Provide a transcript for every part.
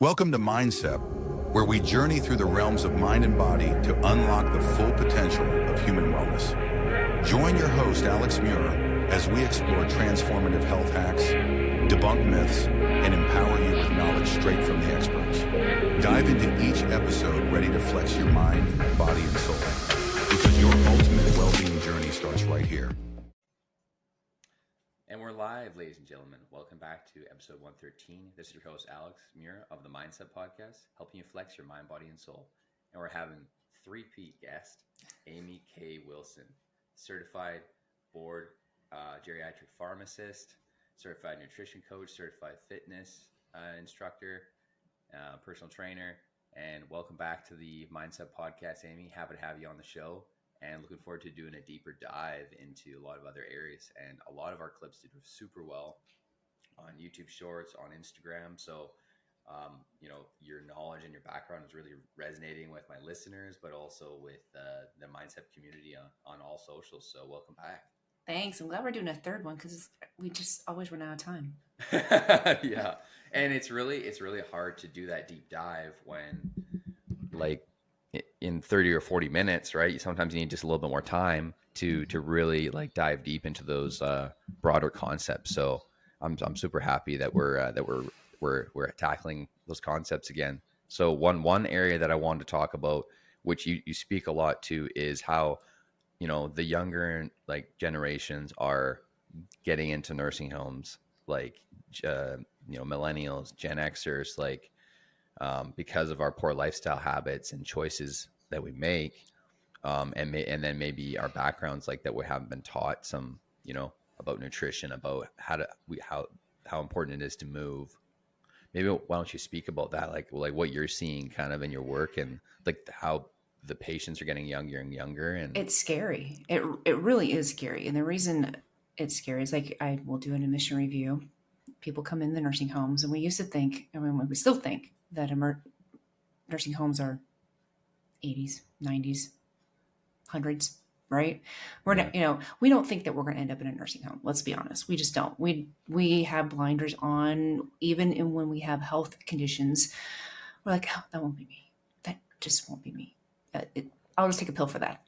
Welcome to MindCep, where we journey through the realms of mind and body to unlock the full potential of human wellness. Join your host, Alex Muir, as we explore transformative health hacks, debunk myths, and empower you with knowledge straight from the experts. Dive into each episode ready to flex your mind, body, and soul, because your ultimate well-being journey starts right here. And we're live, ladies and gentlemen. Welcome back to episode 113. This is your host, Alex Muir of the MindCep Podcast, helping you flex your mind, body, and soul. And we're having three-peat guest, Amy K. Wilson, certified board geriatric pharmacist, certified nutrition coach, certified fitness instructor, personal trainer. And welcome back to the MindCep Podcast, Amy. Happy to have you on the show. And looking forward to doing a deeper dive into a lot of other areas. And a lot of our clips did super well on YouTube Shorts, on Instagram. So, your knowledge and your background is really resonating with my listeners, but also with the MindCep community on all socials. So welcome back. Thanks. I'm glad we're doing a third one because we just always run out of time. Yeah. And it's really hard to do that deep dive when in 30 or 40 minutes, right? Sometimes you need just a little bit more time to really dive deep into those broader concepts. So I'm super happy that we're tackling those concepts again. So one area that I wanted to talk about, which you speak a lot to, is how the younger generations are getting into nursing homes, millennials, Gen Xers, because of our poor lifestyle habits and choices that we make, and then maybe our backgrounds that we haven't been taught some about nutrition, about how important it is to move. Maybe why don't you speak about that, what you're seeing kind of in your work, and how the patients are getting younger and younger. And it's scary. It really is scary. And the reason it's scary is I will do an admission review. People come in the nursing homes, and we used to think, we still think that nursing homes are 80s, 90s, hundreds, right? We're not, we don't think that we're going to end up in a nursing home. Let's be honest. We just don't. We have blinders on, even when we have health conditions. We're like, oh, that won't be me. That just won't be me. I'll just take a pill for that.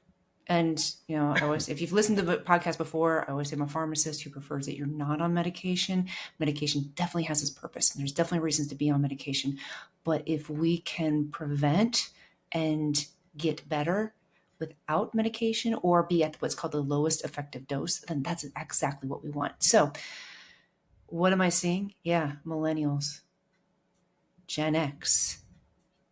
And, I always, if you've listened to the podcast before, I always say I'm a pharmacist who prefers that you're not on medication. Medication definitely has its purpose, and there's definitely reasons to be on medication. But if we can prevent and get better without medication, or be at what's called the lowest effective dose, then that's exactly what we want. So what am I seeing? Yeah, millennials, Gen X,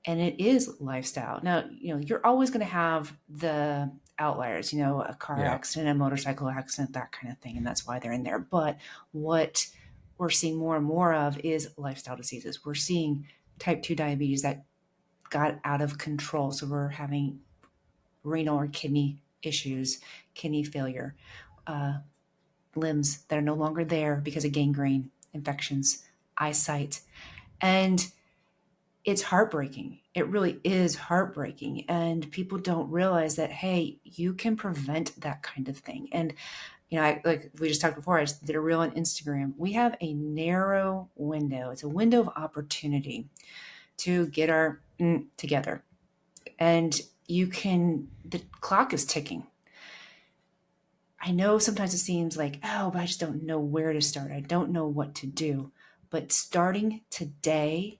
and it is lifestyle. Now, you're always going to have the outliers, a car accident, a motorcycle accident, that kind of thing. And that's why they're in there. But what we're seeing more and more of is lifestyle diseases. We're seeing type 2 diabetes that got out of control. So we're having renal or kidney issues, kidney failure, limbs that are no longer there because of gangrene, infections, eyesight. And it's heartbreaking. It really is heartbreaking. And people don't realize that, hey, you can prevent that kind of thing. And, like we just talked before, I just did a reel on Instagram. We have a narrow window. It's a window of opportunity to get our together. And the clock is ticking. I know sometimes it seems like, but I just don't know where to start. I don't know what to do. But starting today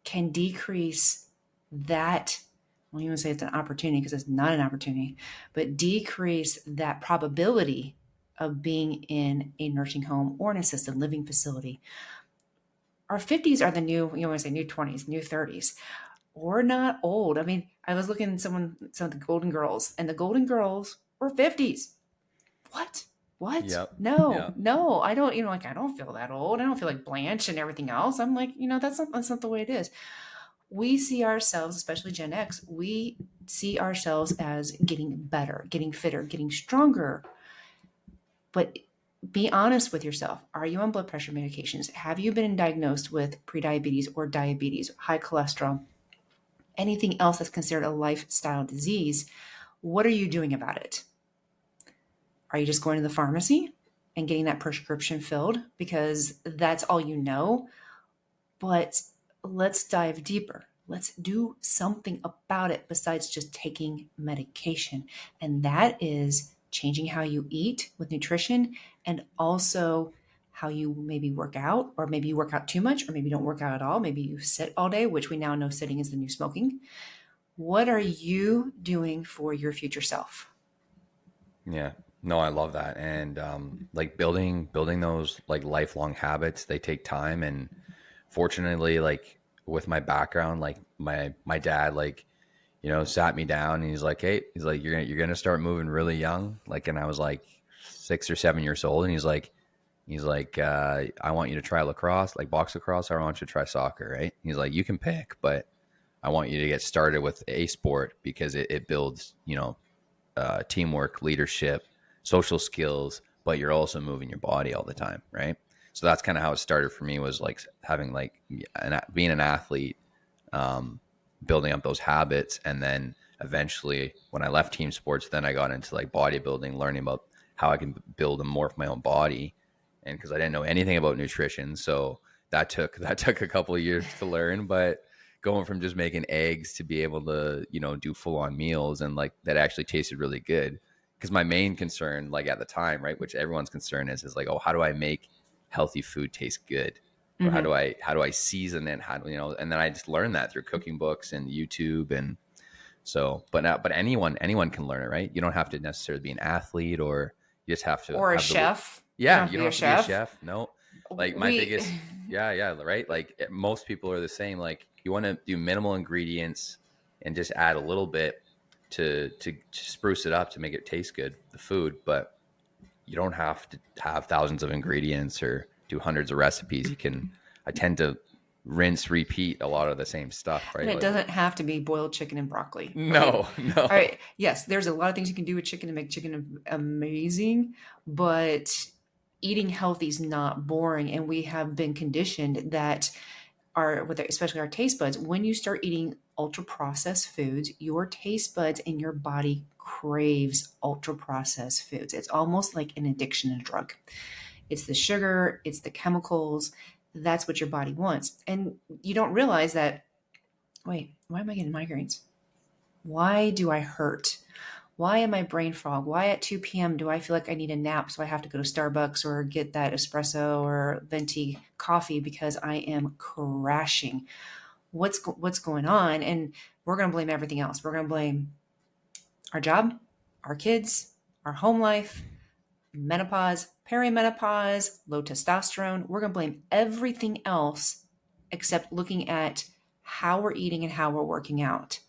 can decrease that. I won't even say it's an opportunity, because it's not an opportunity, but decrease that probability of being in a nursing home or an assisted living facility. Our 50s are the new, want to say new 20s, new 30s. We're not old. I was looking at some of the Golden Girls, and the Golden Girls were 50s. What? Yep. No, I don't, I don't feel that old. I don't feel like Blanche and everything else. I'm like, that's not the way it is. We see ourselves, especially Gen X, we see ourselves as getting better, getting fitter, getting stronger. But be honest with yourself. Are you on blood pressure medications? Have you been diagnosed with prediabetes or diabetes, high cholesterol, anything else that's considered a lifestyle disease? What are you doing about it? Are you just going to the pharmacy and getting that prescription filled because that's all you know? But let's dive deeper. Let's do something about it besides just taking medication. And that is changing how you eat with nutrition, and also how you maybe work out, or maybe you work out too much, or maybe you don't work out at all. Maybe you sit all day, which we now know sitting is the new smoking. What are you doing for your future self? Yeah, no, I love that. And like building those like lifelong habits, they take time. And fortunately, like with my background, like my dad, like, you know, sat me down and he's like, hey, he's like, you're gonna start moving really young. Like, and I was like 6 or 7 years old, and he's like, I want you to try lacrosse, like box lacrosse, or I want you to try soccer, right? He's like, you can pick, but I want you to get started with a sport because it builds, you know, teamwork, leadership, social skills, but you're also moving your body all the time, right? So that's kind of how it started for me, was like having like being an athlete, building up those habits. And then eventually when I left team sports, then I got into like bodybuilding, learning about how I can build and morph my own body. And because I didn't know anything about nutrition, so that took a couple of years to learn. But going from just making eggs to be able to, you know, do full on meals, and like that actually tasted really good. Because my main concern, like at the time, right, which everyone's concern is like, oh, how do I make healthy food taste good? Or how do I season it? How do, you know? And then I just learned that through cooking books and YouTube. And so, but anyone can learn it, right? You don't have to necessarily be an athlete, or you just have to, or a chef. Yeah, you don't have to be a chef. No, like my biggest, yeah, right. Like most people are the same. Like you want to do minimal ingredients and just add a little bit to spruce it up to make it taste good, the food. But you don't have to have thousands of ingredients or do hundreds of recipes. I tend to rinse, repeat a lot of the same stuff, right? And it doesn't have to be boiled chicken and broccoli. No. All right. Yes, there's a lot of things you can do with chicken to make chicken amazing, but eating healthy is not boring. And we have been conditioned that especially our taste buds, when you start eating ultra processed foods, your taste buds and your body craves ultra processed foods. It's almost like an addiction, a drug. It's the sugar, it's the chemicals. That's what your body wants. And you don't realize that, wait, why am I getting migraines? Why do I hurt? Why am I brain fog? Why at 2 p.m. do I feel like I need a nap? So I have to go to Starbucks or get that espresso or venti coffee because I am crashing. What's going on? And we're going to blame everything else. We're going to blame our job, our kids, our home life, menopause, perimenopause, low testosterone. We're going to blame everything else except looking at how we're eating and how we're working out.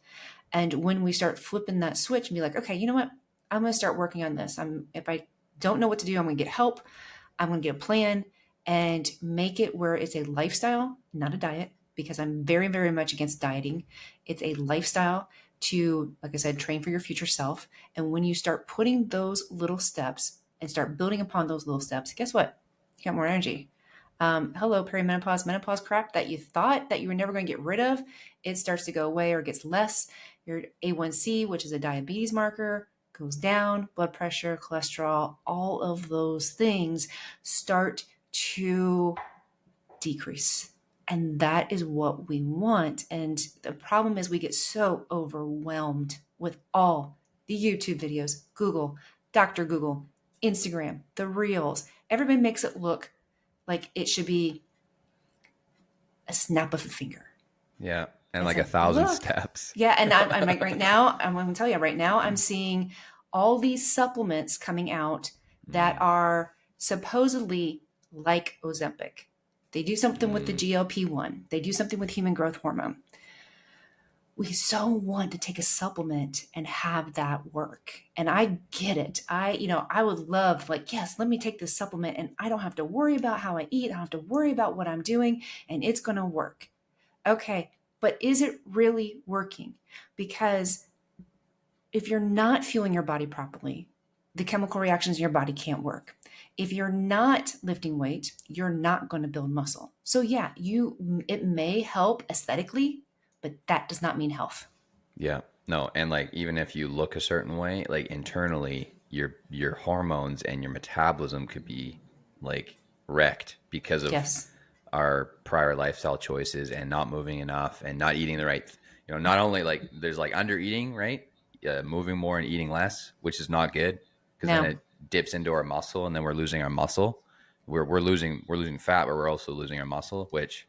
And when we start flipping that switch and be like, okay, you know what? I'm going to start working on this. If I don't know what to do, I'm going to get help. I'm going to get a plan and make it where it's a lifestyle, not a diet, because I'm very, very much against dieting. It's a lifestyle to, like I said, train for your future self. And when you start putting those little steps and start building upon those little steps, guess what? You got more energy. Hello, perimenopause, menopause crap that you thought that you were never going to get rid of. It starts to go away or gets less. Your A1C, which is a diabetes marker, goes down. Blood pressure, cholesterol, all of those things start to decrease. And that is what we want. And the problem is we get so overwhelmed with all the YouTube videos, Google, Dr. Google, Instagram, the reels. Everybody makes it look like it should be a snap of a finger. Yeah. And like 1,000 steps. Yeah. And I'm like, right now, I'm going to tell you right now, I'm seeing all these supplements coming out that are supposedly like Ozempic. They do something with the GLP-1. They do something with human growth hormone. We so want to take a supplement and have that work. And I get it. I would love, like, yes, let me take this supplement and I don't have to worry about how I eat. I don't have to worry about what I'm doing and it's going to work. Okay. But is it really working? Because if you're not fueling your body properly, the chemical reactions in your body can't work. If you're not lifting weight, you're not going to build muscle. So yeah, it may help aesthetically, but that does not mean health. Yeah, no. And like, even if you look a certain way, like internally, your hormones and your metabolism could be like wrecked because of our prior lifestyle choices and not moving enough and not eating the right, not only like there's like under eating, right? Moving more and eating less, which is not good because then it dips into our muscle and then we're losing our muscle. We're losing fat, but we're also losing our muscle, which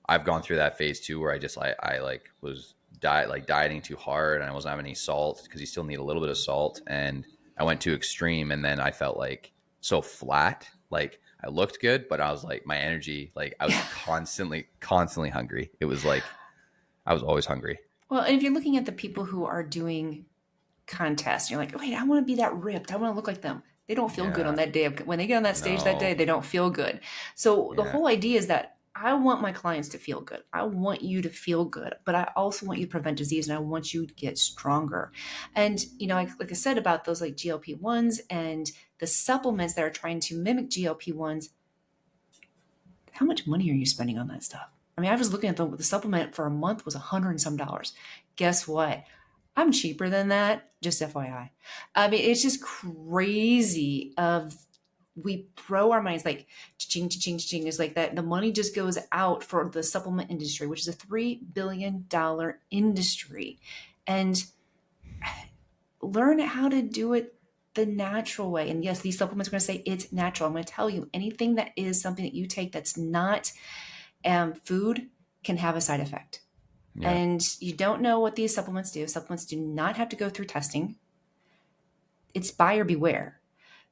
I've gone through that phase too, where I like was dieting too hard and I wasn't having any salt because you still need a little bit of salt. And I went too extreme and then I felt like so flat. Like I looked good, but I was like, my energy, like I was constantly hungry. It was like, I was always hungry. Well, and if you're looking at the people who are doing contests, you're like, wait, I want to be that ripped. I want to look like them. They don't feel good on that day. When they get on that stage that day, they don't feel good. So the whole idea is that I want my clients to feel good. I want you to feel good, but I also want you to prevent disease and I want you to get stronger. And, like I said about those like GLP-1s and the supplements that are trying to mimic GLP-1s, how much money are you spending on that stuff? I mean, I was looking at the supplement for a month was $100 and some. Guess what? I'm cheaper than that, just FYI. I mean, it's just crazy we throw our minds like ching, ching, ching. It's like that. The money just goes out for the supplement industry, which is a $3 billion industry. And learn how to do it the natural way. And yes, these supplements are going to say it's natural. I'm going to tell you anything that is something that you take that's not food can have a side effect. Yeah. And you don't know what these supplements do. Supplements do not have to go through testing. It's buyer beware.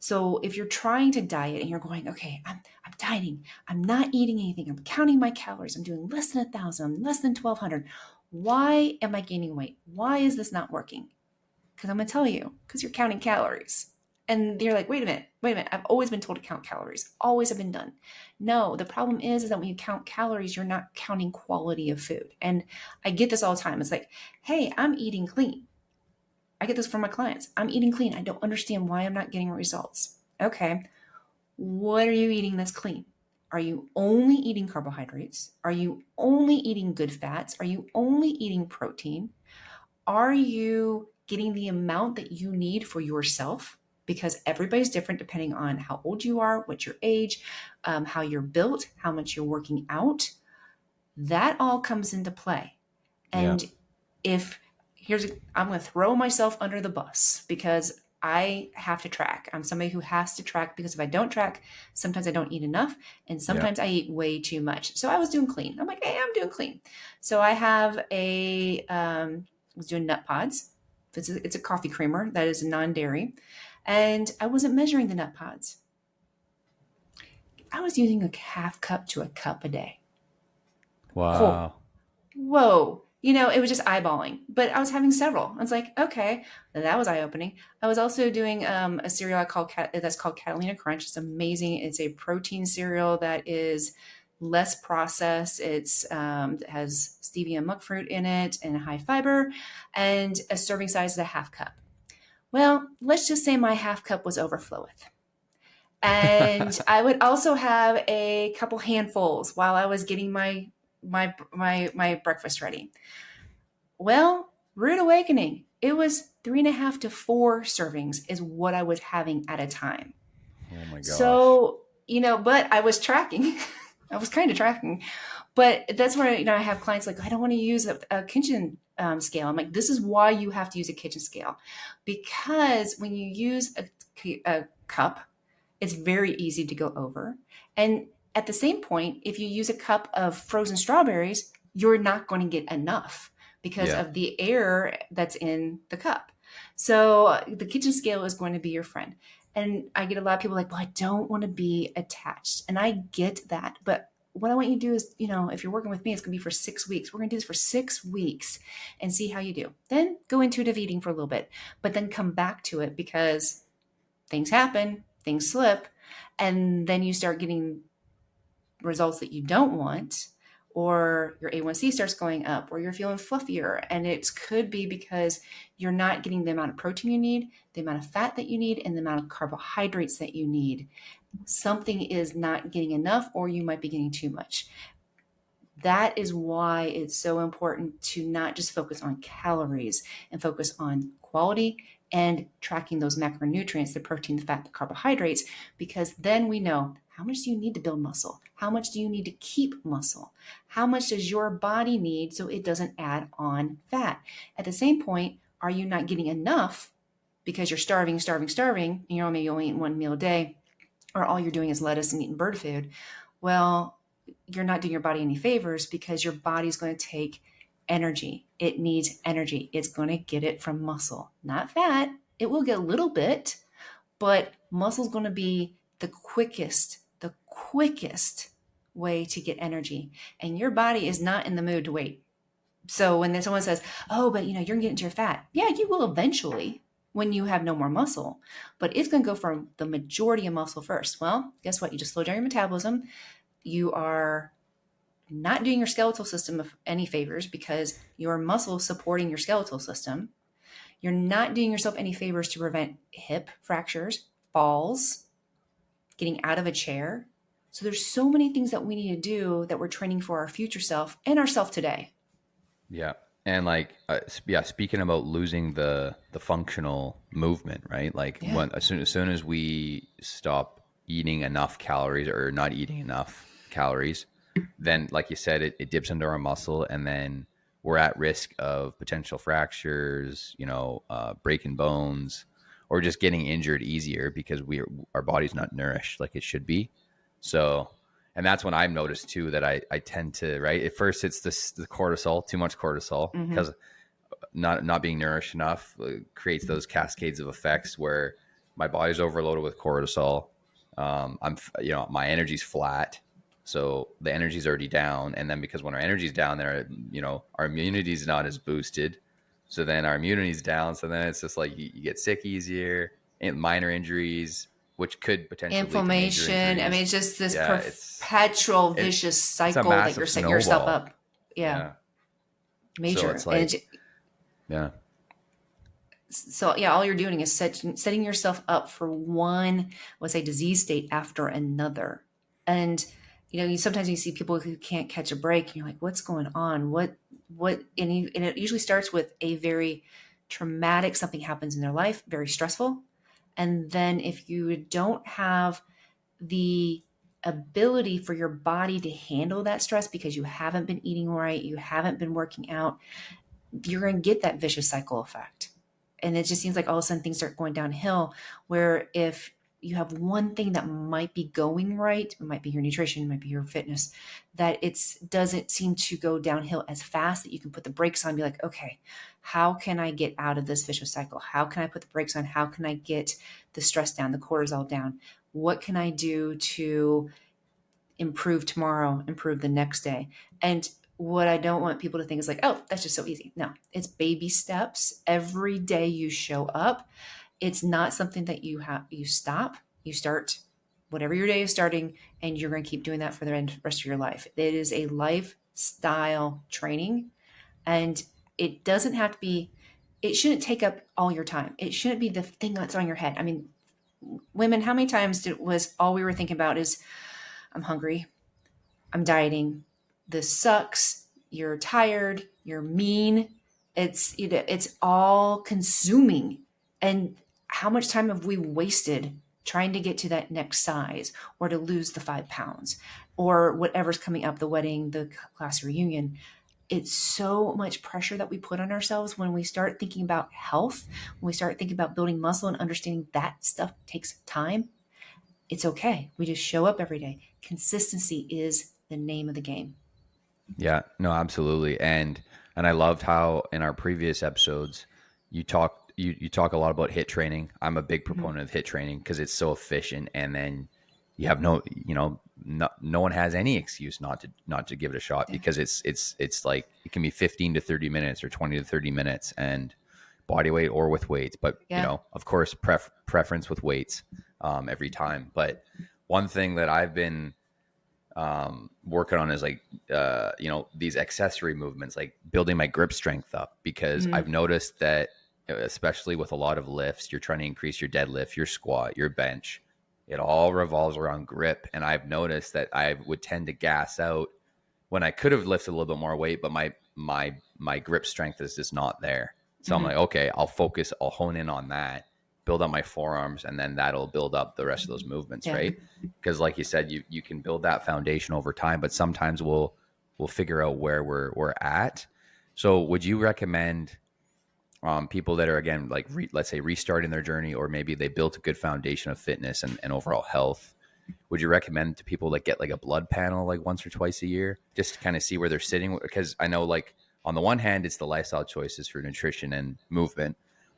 So if you're trying to diet and you're going, okay, I'm dieting, I'm not eating anything, I'm counting my calories, I'm doing less than 1,000, I'm less than 1,200. Why am I gaining weight? Why is this not working? Because I'm going to tell you, because you're counting calories. And you're like, wait a minute. I've always been told to count calories. Always have been done. No, the problem is that when you count calories, you're not counting quality of food. And I get this all the time. It's like, hey, I'm eating clean. I get this from my clients. I'm eating clean. I don't understand why I'm not getting results. Okay. What are you eating that's clean? Are you only eating carbohydrates? Are you only eating good fats? Are you only eating protein? Are you getting the amount that you need for yourself? Because everybody's different depending on how old you are, what's your age, how you're built, how much you're working out. That all comes into play. And I'm going to throw myself under the bus because I have to track. I'm somebody who has to track because if I don't track, sometimes I don't eat enough and sometimes I eat way too much. So I was doing clean. I'm like, hey, I'm doing clean. So I have I was doing nut pods. It's a coffee creamer that is non-dairy. And I wasn't measuring the nut pods. I was using a half cup to a cup a day. Wow. Whoa. It was just eyeballing, but I was having several. I was like, okay, that was eye-opening. I was also doing a cereal that's called Catalina Crunch. It's amazing. It's a protein cereal that is less processed. It has stevia and monk fruit in it and high fiber, and a serving size is a half cup. Well, let's just say my half cup was overfloweth. And I would also have a couple handfuls while I was getting my breakfast ready. Well, rude awakening. It was 3.5 to 4 servings is what I was having at a time. Oh my gosh. So, but I was tracking. I was kind of tracking. But that's where, I have clients like, I don't want to use a kitchen scale. I'm like, this is why you have to use a kitchen scale. Because when you use a cup, it's very easy to go over. And at the same point, if you use a cup of frozen strawberries, you're not going to get enough because of the air that's in the cup. So the kitchen scale is going to be your friend. And I get a lot of people like, well, I don't want to be attached. And I get that. But what I want you to do is, if you're working with me, it's going to be for 6 weeks. We're going to do this for 6 weeks and see how you do. Then go intuitive eating for a little bit, but then come back to it because things happen, things slip, and then you start getting results that you don't want, or your A1C starts going up, or you're feeling fluffier. And it could be because you're not getting the amount of protein you need, the amount of fat that you need, and the amount of carbohydrates that you need. Something is not getting enough, or you might be getting too much. That is why it's so important to not just focus on calories and focus on quality and tracking those macronutrients, the protein, the fat, the carbohydrates, because then we know How much do you need to build muscle? How much do you need to keep muscle? How much does your body need so it doesn't add on fat? At the same point, are you not getting enough because you're starving, and you're maybe only eating one meal a day, or all you're doing is lettuce and eating bird food? Well, you're not doing your body any favors, because your body's going to take energy. It needs energy. It's going to get it from muscle, not fat. It will get a little bit, but muscle is going to be the quickest way to get energy. And your body is not in the mood to wait. So when someone says, oh, but you're getting to your fat. Yeah, you will eventually when you have no more muscle, but it's going to go from the majority of muscle first. Well, guess what? You just slow down your metabolism. You are not doing your skeletal system any favors, because your muscle is supporting your skeletal system. You're not doing yourself any favors to prevent hip fractures, falls, getting out of a chair. So there's so many things that we need to do that we're training for our future self and ourself today. Yeah. And speaking about losing the functional movement, right? Like as soon as we stop eating enough calories or not eating enough calories, then like you said, it dips into our muscle, and then we're at risk of potential fractures, breaking bones, or just getting injured easier because our body's not nourished like it should be. So, and that's when I've noticed too that I tend to, right? At first it's the cortisol, too much cortisol, because not being nourished enough creates those cascades of effects where my body's overloaded with cortisol. My energy's flat. So the energy's already down. And then because when our energy's down there, our immunity's not as boosted. So then our immunity's down. So then it's just like you get sick easier, and minor injuries, which could potentially inflammation. I mean, it's just this perpetual vicious cycle that you're setting yourself up. Yeah. Major. So it's like, So all you're doing is setting yourself up for one, let's say, disease state after another. And sometimes you see people who can't catch a break, and you're like, what's going on? And it usually starts with a very traumatic, something happens in their life, very stressful. And then if you don't have the ability for your body to handle that stress because you haven't been eating right, you haven't been working out, you're going to get that vicious cycle effect. And it just seems like all of a sudden things start going downhill, where if you have one thing that might be going right, it might be your nutrition, it might be your fitness, that it doesn't seem to go downhill as fast, that you can put the brakes on and be like, okay, how can I get out of this vicious cycle? How can I put the brakes on? How can I get the stress down, the cortisol down? What can I do to improve tomorrow, improve the next day? And what I don't want people to think is like, oh, that's just so easy. No, it's baby steps. Every day you show up. It's not something that you stop. You start whatever your day is starting, and you're going to keep doing that for the rest of your life. It is a lifestyle training, and it doesn't have to be, it shouldn't take up all your time. It shouldn't be the thing that's on your head. I mean, women, how many times was all we were thinking about is, I'm hungry, I'm dieting, this sucks, you're tired, you're mean. It's all consuming. And how much time have we wasted trying to get to that next size, or to lose the 5 pounds, or whatever's coming up, the wedding, the class reunion? It's so much pressure that we put on ourselves when we start thinking about health, when we start thinking about building muscle and understanding that stuff takes time. It's okay. We just show up every day. Consistency is the name of the game. Yeah, no, absolutely. And I loved how in our previous episodes, you talk a lot about HIIT training. I'm a big proponent of HIIT training because it's so efficient, and then you have no one has any excuse not to give it a shot, because it's like it can be 15 to 30 minutes or 20 to 30 minutes, and body weight or with weights, but of course preference with weights every time. But one thing that I've been working on is these accessory movements, like building my grip strength up, because I've noticed that, especially with a lot of lifts, you're trying to increase your deadlift, your squat, your bench. It all revolves around grip. And I've noticed that I would tend to gas out when I could have lifted a little bit more weight, but my grip strength is just not there. So I'm like, okay, I'll hone in on that. build up my forearms, and then that'll build up the rest of those movements, right? Because like you said, you can build that foundation over time, but sometimes we'll figure out where we're at. So would you recommend people that are, again, like let's say restarting their journey, or maybe they built a good foundation of fitness and overall health, would you recommend to people that get like a blood panel like once or twice a year, just to kind of see where they're sitting? Because I know, like, on the one hand, it's the lifestyle choices for nutrition and movement,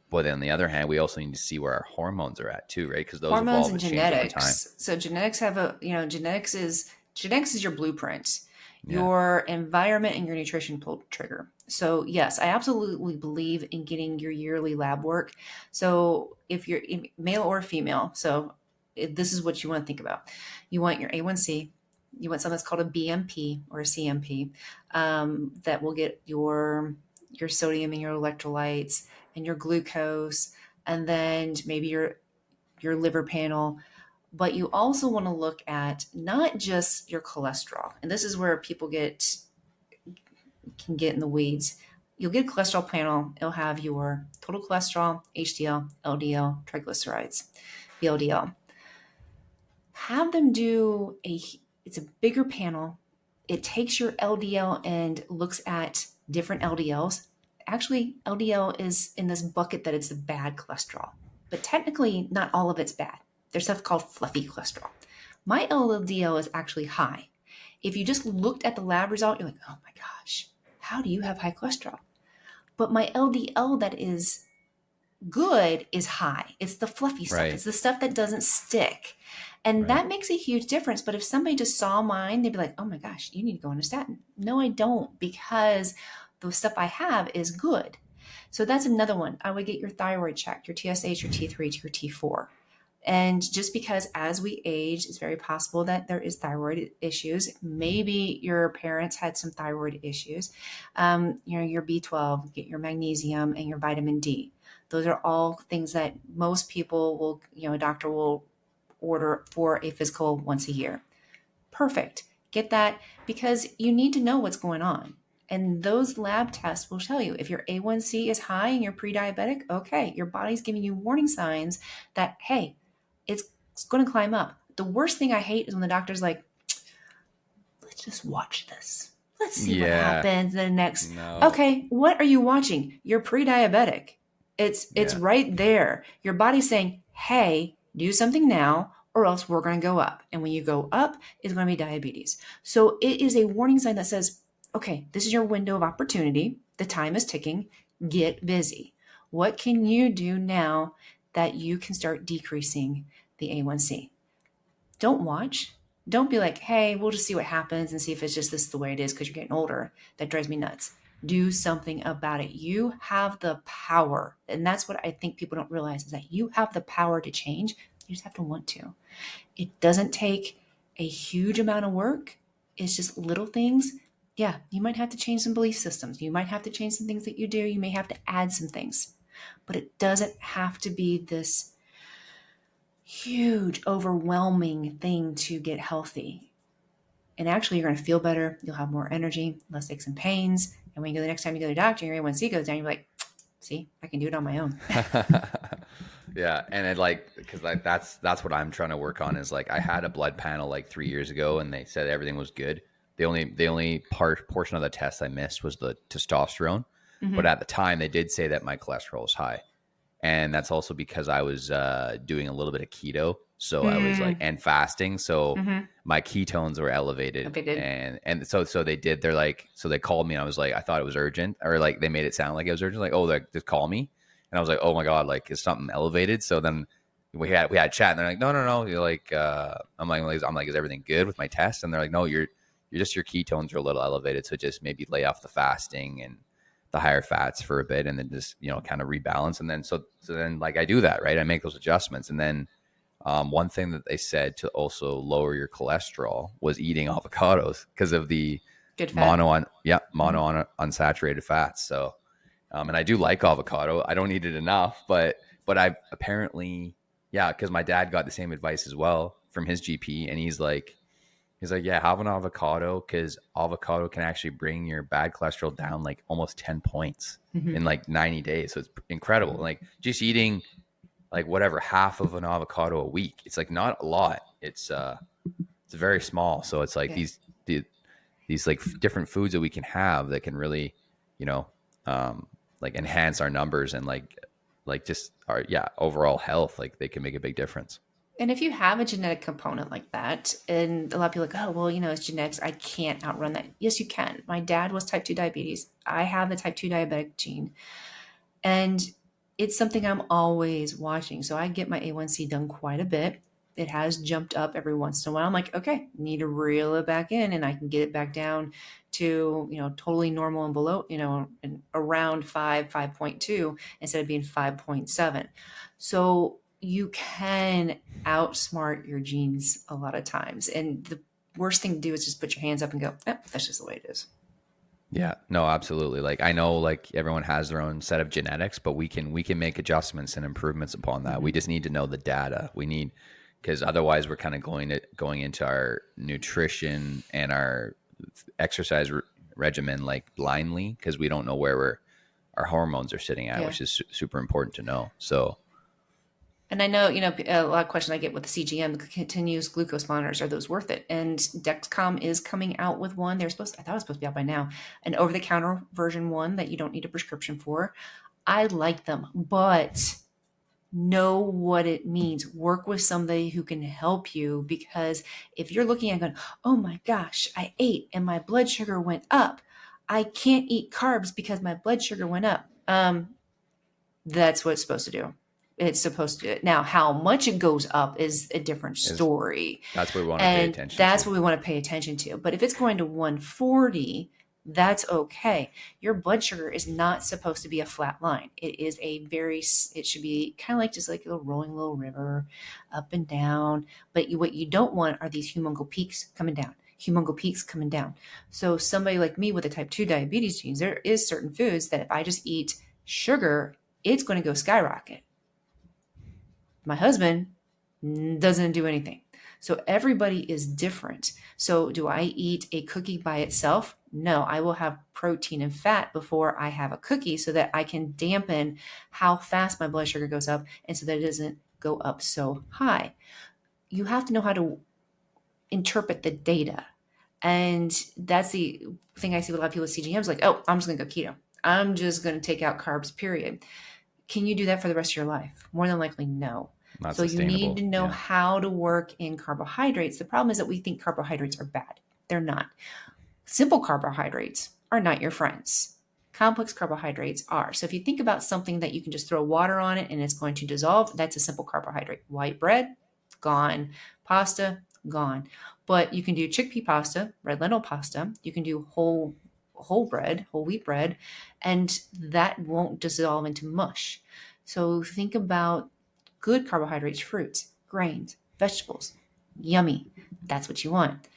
but on the other hand, we also need to see where our hormones are at too, right? Because those hormones evolve and change over time. genetics. So genetics have genetics is your blueprint. Your environment and your nutrition pull trigger. So yes, I absolutely believe in getting your yearly lab work. So if you're male or female, so this is what you want to think about. You want your A1C. You want something that's called a BMP or a CMP, that will get your sodium and your electrolytes and your glucose, and then maybe your liver panel. But you also want to look at not just your cholesterol. And this is where people can get in the weeds. You'll get a cholesterol panel. It'll have your total cholesterol, HDL, LDL, triglycerides, VLDL. Have them do it's a bigger panel. It takes your LDL and looks at different LDLs. Actually, LDL is in this bucket that it's the bad cholesterol, but technically not all of it's bad. There's stuff called fluffy cholesterol. My LDL is actually high. If you just looked at the lab result, you're like, oh my gosh, how do you have high cholesterol? But my LDL that is good is high. It's the fluffy stuff. Right. It's the stuff that doesn't stick. And that makes a huge difference. But if somebody just saw mine, they'd be like, oh my gosh, you need to go on a statin. No, I don't, because the stuff I have is good. So that's another one. I would get your thyroid checked, your TSH, your T3, your T4. And just because as we age, it's very possible that there is thyroid issues. Maybe your parents had some thyroid issues. Your B12, get your magnesium and your vitamin D. Those are all things that most people will, a doctor will order for a physical once a year. Perfect. Get that, because you need to know what's going on. And those lab tests will tell you if your A1C is high and you're pre-diabetic, okay, your body's giving you warning signs that, hey, it's going to climb up. The worst thing I hate is when the doctor's like, let's just watch this. Let's see what happens the next. No. Okay, what are you watching? You're pre-diabetic. It's right there. Your body's saying, hey, do something now or else we're going to go up. And when you go up, it's going to be diabetes. So it is a warning sign that says, okay, this is your window of opportunity. The time is ticking. Get busy. What can you do now that you can start decreasing the A1C? Don't watch. Don't be like, hey, we'll just see what happens and see if it's just this is the way it is because you're getting older. That drives me nuts. Do something about it. You have the power. And that's what I think people don't realize, is that you have the power to change. You just have to want to. It doesn't take a huge amount of work. It's just little things. Yeah, you might have to change some belief systems. You might have to change some things that you do. You may have to add some things. But it doesn't have to be this huge, overwhelming thing to get healthy. And actually, you're going to feel better. You'll have more energy, less aches and pains. And when you go the next time you go to the doctor, your A1C goes down, you're like, see, I can do it on my own. Yeah. And because that's what I'm trying to work on, is like, I had a blood panel like 3 years ago and they said everything was good. The only portion of the test I missed was the testosterone. Mm-hmm. But at the time they did say that my cholesterol was high. And that's also because I was doing a little bit of keto. So I was and fasting. So my ketones were elevated. And so they did, so they called me and I was like, I thought it was urgent, or like they made it sound like it was urgent. Like, oh, just call me. And I was like, oh my God, like, is something elevated? So then we had a chat and they're like, no. You're like, I'm like, is everything good with my test? And they're like, no, your ketones are a little elevated. So just maybe lay off the fasting and the higher fats for a bit, and then just, kind of rebalance. And then, so then like I do that, right? I make those adjustments. And then one thing that they said to also lower your cholesterol was eating avocados because of the monounsaturated fats. So, and I do like avocado. I don't eat it enough, but I apparently, because my dad got the same advice as well from his GP, and he's like, have an avocado, because avocado can actually bring your bad cholesterol down like almost 10 points in like 90 days. So it's incredible. Like just eating like whatever, half of an avocado a week. It's like not a lot. It's very small. So it's like Yeah. these like different foods that we can have that can really, you know, like enhance our numbers and like just our overall health. Like they can make a big difference. And if you have a genetic component like that, and a lot of people are like, oh, well, it's genetics. I can't outrun that. Yes, you can. My dad was type 2 diabetes. I have the type 2 diabetic gene. And it's something I'm always watching. So I get my A1C done quite a bit. It has jumped up every once in a while. I'm like, okay, need to reel it back in, and I can get it back down to, totally normal and below, and around 5.2 instead of being 5.7. So you can outsmart your genes a lot of times. And the worst thing to do is just put your hands up and go, that's just the way it is. Yeah, no, absolutely. Like I know like everyone has their own set of genetics, but we can make adjustments and improvements upon that. We just need to know the data. Because otherwise we're kind of going into our nutrition and our exercise regimen like blindly, because we don't know where our hormones are sitting at, which is super important to know. So, and I know, a lot of questions I get with the CGM, the continuous glucose monitors, are those worth it? And Dexcom is coming out with one. I thought it was supposed to be out by now, an over-the-counter version one that you don't need a prescription for. I like them, but know what it means. Work with somebody who can help you, because if you're looking at going, oh my gosh, I ate and my blood sugar went up. I can't eat carbs because my blood sugar went up. That's what it's supposed to do. It's supposed to. Now, how much it goes up is a different story. That's what we want to pay attention to. That's what we want to pay attention to. But if it's going to 140, that's okay. Your blood sugar is not supposed to be a flat line. It should be kind of like just like a rolling little river, up and down. But what you don't want are these humongo peaks coming down. So somebody like me with a type 2 diabetes genes, there is certain foods that if I just eat sugar, it's going to go skyrocket. My husband doesn't do anything. So everybody is different. So do I eat a cookie by itself? No, I will have protein and fat before I have a cookie so that I can dampen how fast my blood sugar goes up, and so that it doesn't go up so high. You have to know how to interpret the data. And that's the thing I see with a lot of people with CGMs, like, oh, I'm just going to go keto. I'm just going to take out carbs, period. Can you do that for the rest of your life? More than likely, no. Not so you need to know yeah. how to work in carbohydrates. The problem is that we think carbohydrates are bad. They're not. Simple carbohydrates are not your friends. Complex carbohydrates are. So if you think about something that you can just throw water on it and it's going to dissolve, that's a simple carbohydrate. White bread, gone. Pasta, gone. But you can do chickpea pasta, red lentil pasta. You can do whole wheat bread, and that won't dissolve into mush. So think about good carbohydrates, fruits, grains, vegetables. Yummy. That's what you want.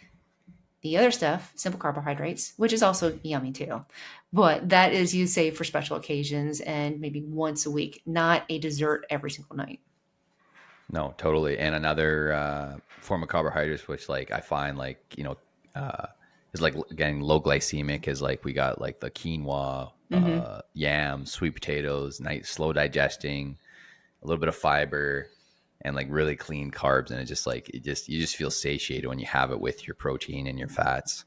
The other stuff, simple carbohydrates, which is also yummy too. But that is, you save for special occasions and maybe once a week, not a dessert every single night. No, totally. And another form of carbohydrates, which like I find like, is like getting low glycemic, is like we got like the quinoa, yams, sweet potatoes, nice, slow digesting, a little bit of fiber, and like really clean carbs. And you just feel satiated when you have it with your protein and your fats.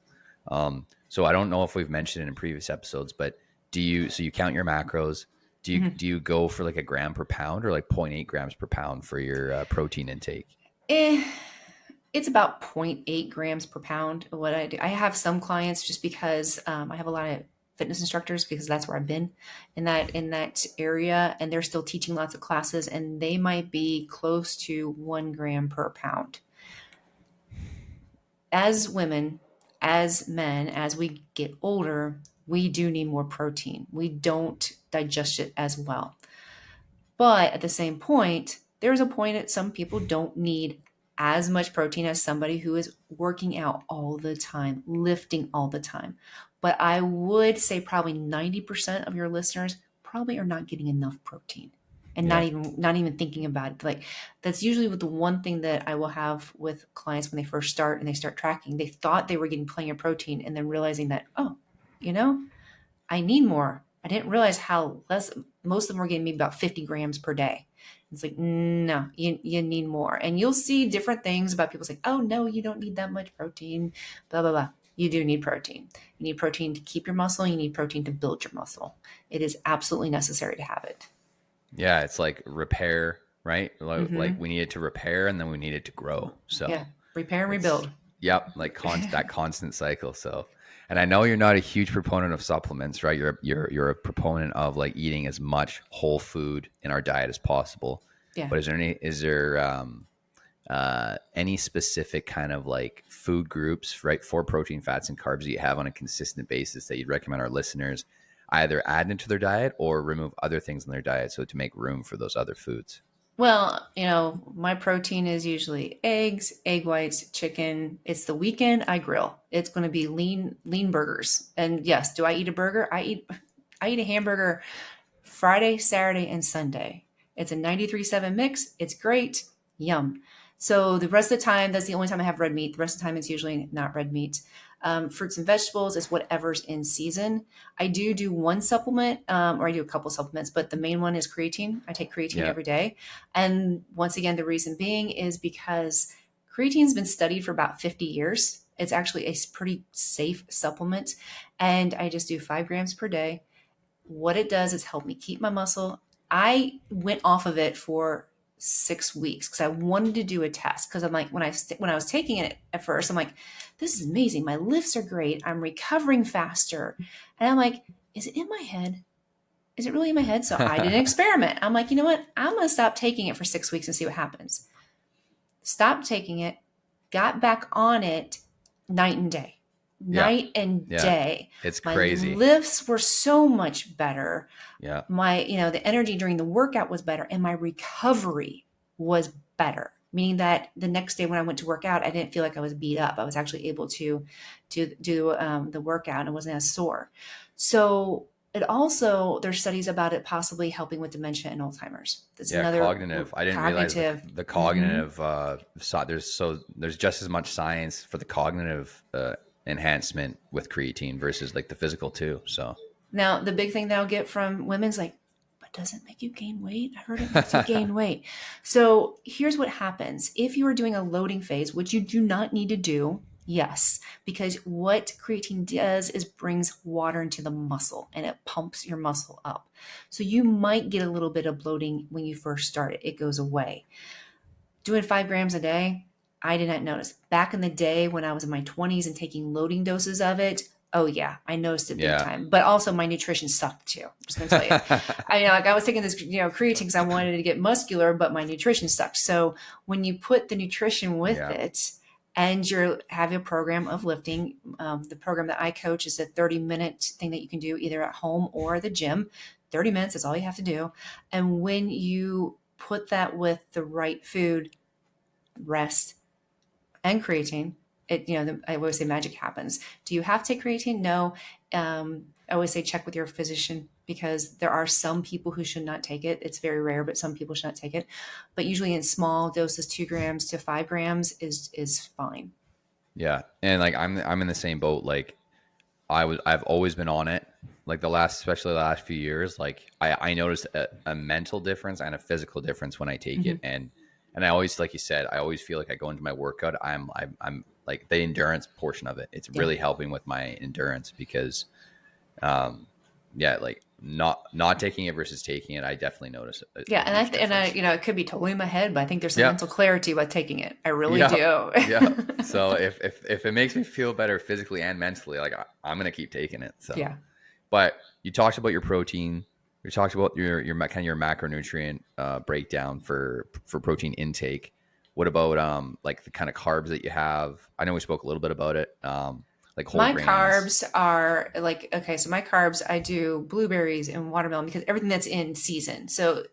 So I don't know if we've mentioned it in previous episodes, but so you count your macros. Do you go for like a gram per pound or like 0.8 grams per pound for your protein intake? It's about 0.8 grams per pound. What I do, I have some clients just because I have a lot of fitness instructors, because that's where I've been in that area, and they're still teaching lots of classes, and they might be close to 1 gram per pound. As women, as men, as we get older, we do need more protein. We don't digest it as well. But at the same point, there's a point that some people don't need as much protein as somebody who is working out all the time, lifting all the time. But I would say probably 90% of your listeners probably are not getting enough protein and not even thinking about it. Like that's usually the one thing that I will have with clients when they first start and they start tracking. They thought they were getting plenty of protein, and then realizing that, I need more. I didn't realize how less. Most of them were getting maybe about 50 grams per day. It's like, no, you need more. And you'll see different things about people saying, oh, no, you don't need that much protein, blah, blah, blah. You do need protein. You need protein to keep your muscle. You need protein to build your muscle. It is absolutely necessary to have it. Yeah, it's like repair, right? Like we need it to repair and then we need it to grow. So yeah, repair and rebuild. Yep, like that constant cycle. So, and I know you're not a huge proponent of supplements, right? You're a proponent of like eating as much whole food in our diet as possible. Yeah. But is there any specific kind of like food groups, right, for protein, fats, and carbs that you have on a consistent basis that you'd recommend our listeners either add into their diet or remove other things in their diet so to make room for those other foods? Well, my protein is usually eggs, egg whites, chicken. It's the weekend, I grill. It's going to be lean burgers. And yes, do I eat a burger? I eat a hamburger Friday, Saturday, and Sunday. It's a 93.7 mix. It's great. Yum. So the rest of the time, that's the only time I have red meat. The rest of the time, it's usually not red meat. Fruits and vegetables is whatever's in season. I do one supplement, or I do a couple supplements, but the main one is creatine. I take creatine every day. And once again, the reason being is because creatine's been studied for about 50 years. It's actually a pretty safe supplement. And I just do 5 grams per day. What it does is help me keep my muscle. I went off of it for 6 weeks because I wanted to do a test. Because I'm like, when I was taking it at first, I'm like, this is amazing. My lifts are great. I'm recovering faster. And I'm like, is it in my head? Is it really in my head? So I did an experiment. I'm like, you know what? I'm going to stop taking it for 6 weeks and see what happens. Stopped taking it, got back on it night and day. Night and day. It's crazy. My lifts were so much better. Yeah. My, the energy during the workout was better and my recovery was better. Meaning that the next day when I went to work out, I didn't feel like I was beat up. I was actually able to do the workout and it wasn't as sore. So it also, there's studies about it possibly helping with dementia and Alzheimer's. That's another cognitive. I didn't realize the cognitive, there's just as much science for the cognitive enhancement with creatine versus like the physical too. So now the big thing that I'll get from women's like, but does it make you gain weight? I heard it makes you gain weight. So here's what happens. If you are doing a loading phase, which you do not need to do, yes, because what creatine does is brings water into the muscle and it pumps your muscle up. So you might get a little bit of bloating when you first start it. It goes away. Doing 5 grams a day, I did not notice. Back in the day when I was in my 20s and taking loading doses of it, oh yeah, I noticed it big time. But also my nutrition sucked too. I'm just gonna tell you. I was taking this, creatine because I wanted to get muscular, but my nutrition sucked. So when you put the nutrition with it and you have a program of lifting, the program that I coach is a 30-minute thing that you can do either at home or at the gym. 30 minutes is all you have to do. And when you put that with the right food, rest, and creatine, I always say magic happens. Do you have to take creatine? No. I always say check with your physician because there are some people who should not take it. It's very rare, but some people should not take it. But usually in small doses, 2 grams to 5 grams is fine. Yeah. And like, I'm in the same boat. Like I've always been on it. Like especially the last few years, like I noticed a mental difference and a physical difference when I take it. And I always, like you said, I always feel like I go into my workout, I'm like the endurance portion of it. It's really helping with my endurance because, like not taking it versus taking it, I definitely notice it. Yeah. And I, it could be totally in my head, but I think there's some mental clarity about taking it. I really do. Yeah. So if it makes me feel better physically and mentally, like I'm going to keep taking it. So, but you talked about your protein. You talked about your kind of your macronutrient breakdown for protein intake. What about like the kind of carbs that you have? I know we spoke a little bit about it. Like whole grains. Carbs are like, okay, so my carbs, I do blueberries and watermelon because everything that's in season. So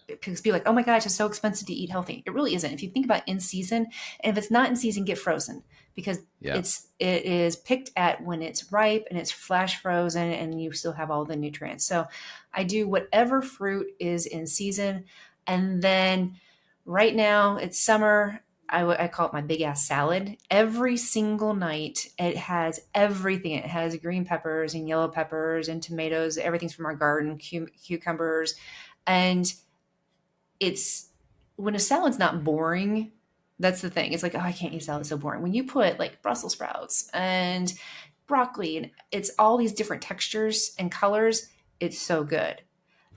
because people are like, oh my gosh, it's so expensive to eat healthy. It really isn't. If you think about in season, and if it's not in season, get frozen because it is picked at when it's ripe and it's flash frozen and you still have all the nutrients. So I do whatever fruit is in season. And then right now it's summer. I call it my big ass salad. Every single night it has everything. It has green peppers and yellow peppers and tomatoes. Everything's from our garden, cucumbers. And it's when a salad's not boring, that's the thing. It's like, oh, I can't eat salad, it's so boring. When you put like Brussels sprouts and broccoli and it's all these different textures and colors, it's so good.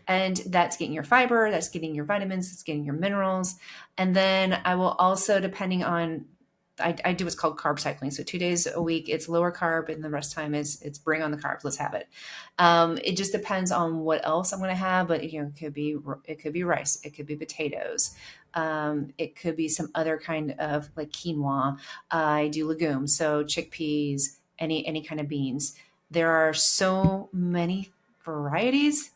And that's getting your fiber, that's getting your vitamins, it's getting your minerals. And then I will also, depending on, I do what's called carb cycling. So 2 days a week, it's lower carb, and the rest of the time it's bring on the carbs. Let's have it. It just depends on what else I'm going to have, but it could be rice, it could be potatoes, it could be some other kind of like quinoa. I do legumes, so chickpeas, any kind of beans. There are so many varieties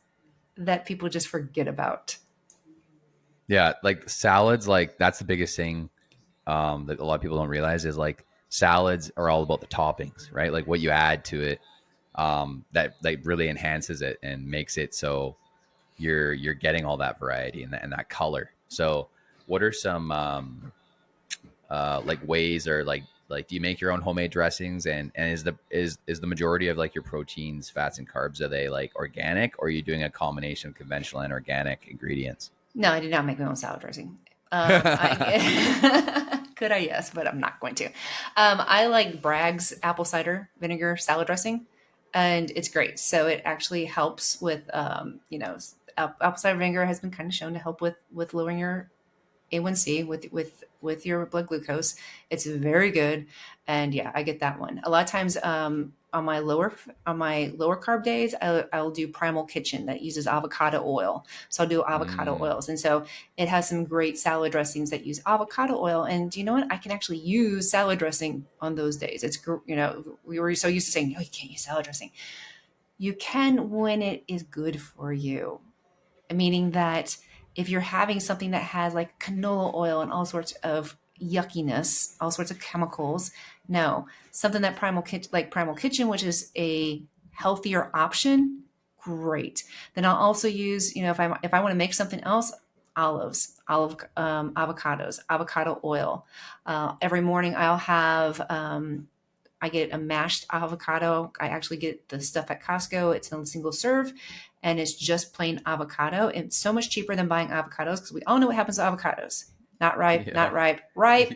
that people just forget about. Yeah, like salads, like that's the biggest thing that a lot of people don't realize is like salads are all about the toppings, right? Like what you add to it, that really enhances it and makes it so you're getting all that variety and that color. So, what are some like ways, or like do you make your own homemade dressings, and is the majority of like your proteins, fats, and carbs, are they like organic, or are you doing a combination of conventional and organic ingredients? No, I did not make my own salad dressing. Could I? Yes, but I'm not going to. I like Bragg's apple cider vinegar salad dressing, and it's great. So it actually helps with, apple cider vinegar has been kind of shown to help with lowering your A1C with your blood glucose. It's very good. And yeah, I get that one. A lot of times on my lower carb days, I'll do Primal Kitchen that uses avocado oil. So I'll do avocado oils. And so it has some great salad dressings that use avocado oil. And you know what? I can actually use salad dressing on those days. It's, we were so used to saying, no, you can't use salad dressing. You can when it is good for you. Meaning that if you're having something that has like canola oil and all sorts of yuckiness, all sorts of chemicals, no, something that Primal Kitchen, which is a healthier option, great. Then I'll also use, if I want to make something else, avocados, avocado oil. Every morning I'll have, I get a mashed avocado. I actually get the stuff at Costco. It's a single serve, and it's just plain avocado. It's so much cheaper than buying avocados, because we all know what happens to avocados. Not ripe,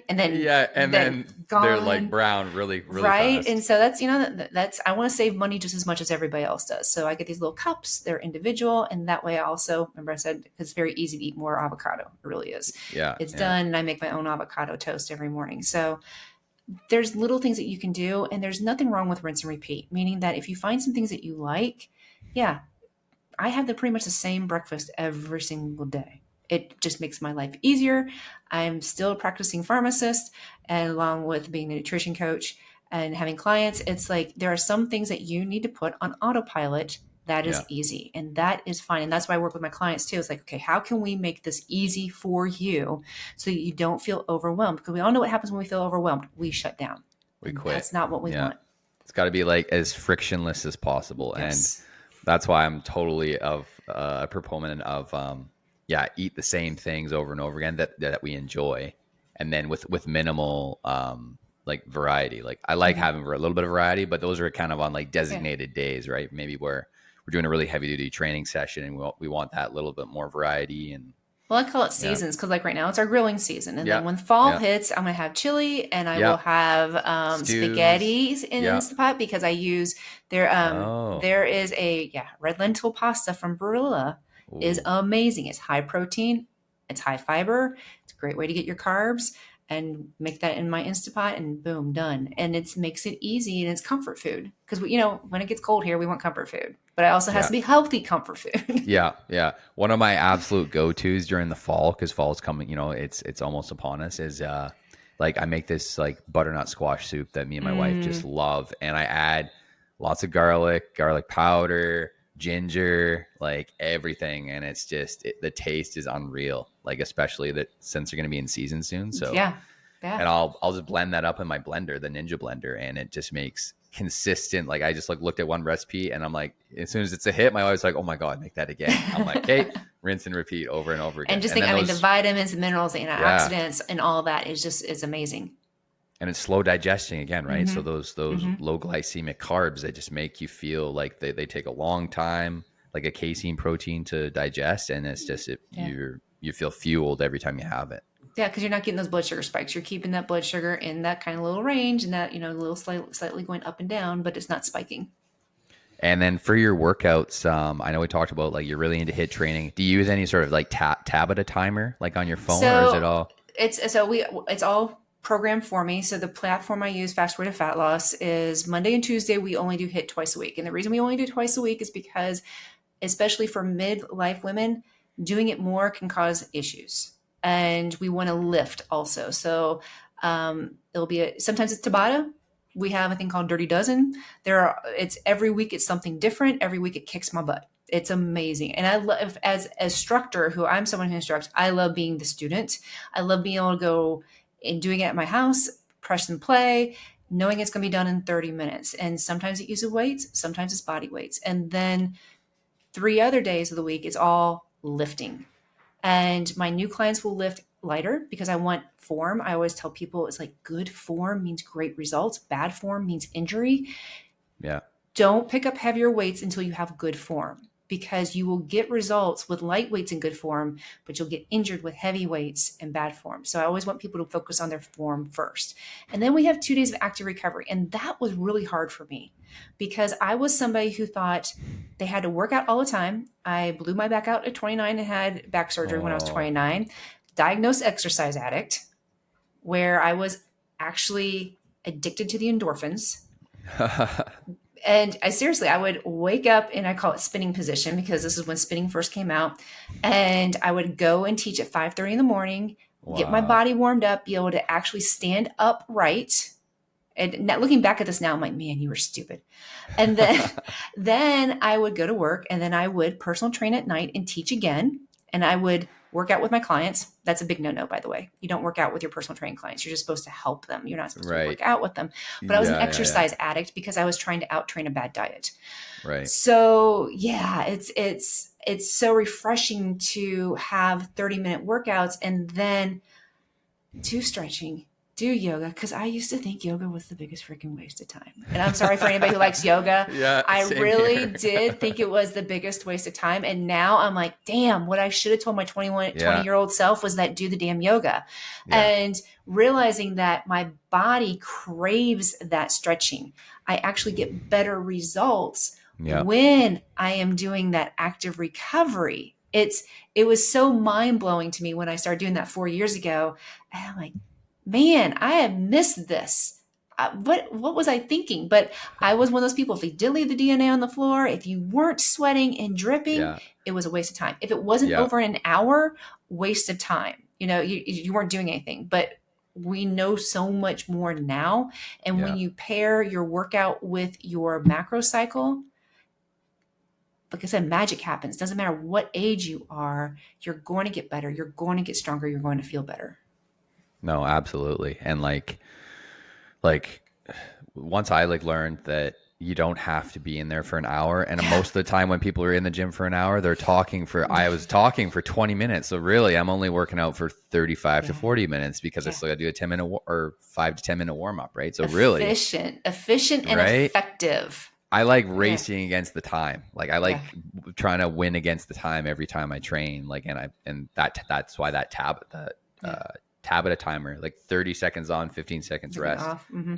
and then then gone. They're like brown really right. fast. And so that's I want to save money just as much as everybody else does. So I get these little cups, they're individual, and that way I also, remember I said, it's very easy to eat more avocado. It really is. It's done, and I make my own avocado toast every morning. So there's little things that you can do, and there's nothing wrong with rinse and repeat, meaning that if you find some things that you like, I have pretty much the same breakfast every single day. It just makes my life easier. I'm still a practicing pharmacist, and along with being a nutrition coach and having clients, it's like there are some things that you need to put on autopilot. That is easy, and that is fine. And that's why I work with my clients too. It's like, okay, how can we make this easy for you so that you don't feel overwhelmed? Because we all know what happens when we feel overwhelmed. We shut down. We quit. That's not what we want. It's got to be like as frictionless as possible. Yes. And that's why I'm totally a proponent of, eat the same things over and over again that we enjoy. And then with minimal, like variety. Like I like having a little bit of variety, but those are kind of on like designated days, right? Maybe where we're doing a really heavy duty training session and we want that little bit more variety. And well, I call it seasons, because like right now it's our grilling season. And then when fall hits, I'm going to have chili, and I will have spaghetti in the Instapot, because I use there is a red lentil pasta from Barilla. Is amazing. It's high protein, it's high fiber, it's a great way to get your carbs, and make that in my Instapot, and boom, done. And it makes it easy, and it's comfort food, because when it gets cold here, we want comfort food, but it also has to be healthy comfort food. Yeah. One of my absolute go-tos during the fall, because fall is coming, it's almost upon us, is like I make this like butternut squash soup that me and my wife just love, and I add lots of garlic powder, ginger, like everything, and it's just the taste is unreal, like especially that since they're going to be in season soon. So and I'll just blend that up in my blender, the Ninja blender, and it just makes consistent. Like I just looked at one recipe, and I'm like, as soon as it's a hit, my wife's like, oh my god, make that again. I'm like, okay, rinse and repeat over and over again. And just think, the vitamins and minerals and antioxidants and all that is amazing. And it's slow digesting again, right? So those low glycemic carbs, they just make you feel like they take a long time, like a casein protein to digest, and it's just you're you feel fueled every time you have it. Yeah, because you're not getting those blood sugar spikes. You're keeping that blood sugar in that kind of little range, and that, a little slightly going up and down, but it's not spiking. And then for your workouts, I know we talked about like you're really into HIIT training. Do you use any sort of like Tabata timer like on your phone, or is it all? It's all programmed for me. So the platform I use, Fast Way to Fat Loss, is Monday and Tuesday. We only do HIIT twice a week, and the reason we only do twice a week is because, especially for midlife women, doing it more can cause issues. And we want to lift also. So it'll be sometimes it's Tabata. We have a thing called Dirty Dozen. It's every week it's something different. Every week it kicks my butt. It's amazing. And I love, as instructor, I'm someone who instructs, I love being the student. I love being able to go and doing it at my house, press and play, knowing it's going to be done in 30 minutes. And sometimes it uses weights, sometimes it's body weights. And then 3 other days of the week, it's all lifting. And my new clients will lift lighter because I want form. I always tell people it's like good form means great results. Bad form means injury. Yeah. Don't pick up heavier weights until you have good form, because you will get results with light weights in good form, but you'll get injured with heavy weights in bad form. So I always want people to focus on their form first. And then we have 2 days of active recovery. And that was really hard for me because I was somebody who thought they had to work out all the time. I blew my back out at 29 and had back surgery when I was 29, diagnosed exercise addict, where I was actually addicted to the endorphins. And I would wake up, and I call it spinning position because this is when spinning first came out. And I would go and teach at 5:30 in the morning, get my body warmed up, be able to actually stand upright. And looking back at this now, I'm like, man, you were stupid. And then I would go to work, and then I would personal train at night and teach again. And I would work out with my clients. That's a big no-no, by the way. You don't work out with your personal training clients. You're just supposed to help them. You're not supposed to work out with them. But I was an exercise addict because I was trying to out-train a bad diet. Right. So yeah, it's so refreshing to have 30-minute workouts and then do stretching, do yoga, because I used to think yoga was the biggest freaking waste of time. And I'm sorry for anybody who likes yoga. Yeah, I really did think it was the biggest waste of time. And now I'm like, damn, what I should have told my 20-year-old self was that do the damn yoga. Yeah. And realizing that my body craves that stretching. I actually get better results when I am doing that active recovery. It was so mind-blowing to me when I started doing that 4 years ago. And I'm like, man, I have missed this. What was I thinking? But I was one of those people, if you did leave the DNA on the floor, if you weren't sweating and dripping, it was a waste of time. If it wasn't over an hour, waste of time. You weren't doing anything. But we know so much more now. And when you pair your workout with your macro cycle, like I said, magic happens. Doesn't matter what age you are, you're going to get better. You're going to get stronger. You're going to feel better. No, absolutely. And like once I learned that you don't have to be in there for an hour. And most of the time when people are in the gym for an hour, I was talking for 20 minutes. So really I'm only working out for 35 to 40 minutes because I still got to do a 10-minute or 5 to 10 minute warm up. Right. So efficient and effective. I like racing against the time. Like I like trying to win against the time every time I train. That's why that Tabata timer, like 30 seconds on, 15 seconds rest.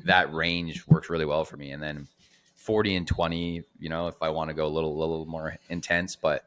That range works really well for me. And then 40 and 20, if I want to go a little more intense, but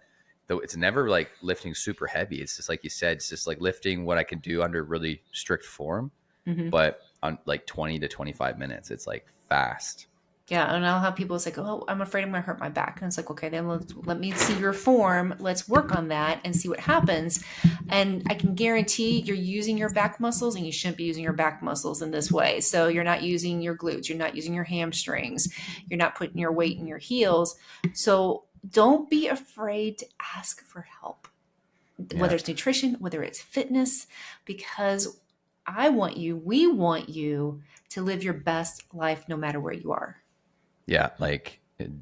though it's never like lifting super heavy. It's just like you said, it's just like lifting what I can do under really strict form, but on like 20 to 25 minutes, it's like fast. Yeah, and I'll have people say, "Oh, I'm afraid I'm going to hurt my back." And it's like, okay, then let me see your form. Let's work on that and see what happens. And I can guarantee you're using your back muscles, and you shouldn't be using your back muscles in this way. So you're not using your glutes. You're not using your hamstrings. You're not putting your weight in your heels. So don't be afraid to ask for help, whether it's nutrition, whether it's fitness, because we want you to live your best life no matter where you are. Yeah, like